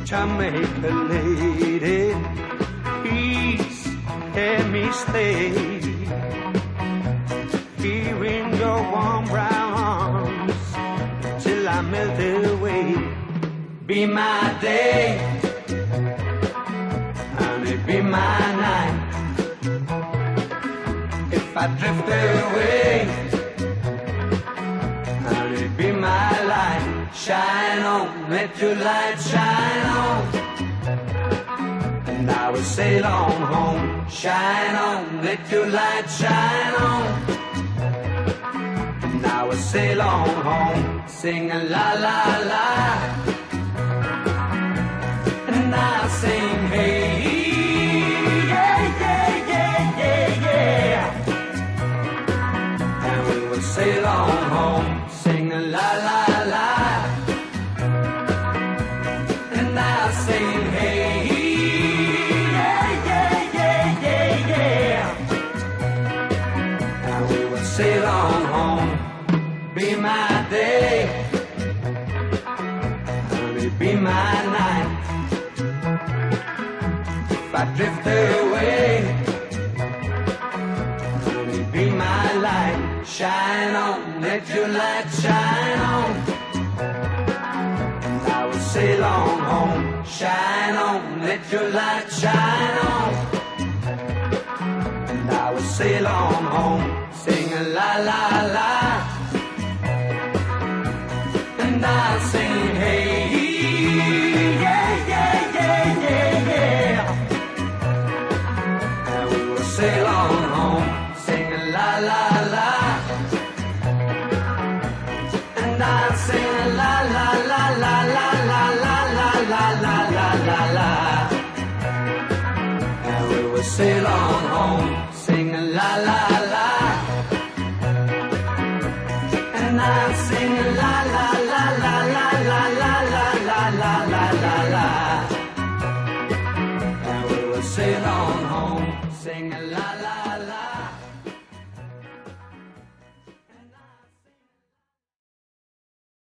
Jamaica lady, please let me stay here in your warm brown arms till I melt away. Be my day and it be my night. If I drift away and it be my light. Shine on, let your light shine on, and I will sail on home. Shine on, let your light shine on, and I will sail on home. Sing a la la la, and I'll sing hey, yeah, yeah, yeah, yeah, yeah, and we will sail on home. Sing a la la la. Sing hey, yeah, yeah, yeah, yeah, yeah. And we will sail on home. Be my day, and it be my night. If I drift away, and it be my light. Shine on, let your light shine on. Sail on home, shine on, let your light shine on, and I will sail on home, sing a la la la, and I'll sing hey, yeah, yeah, yeah, yeah, yeah, and we will sail on home, sing a la la la, and I'll sing a la la la la la. La la la la la, and we will sail on home.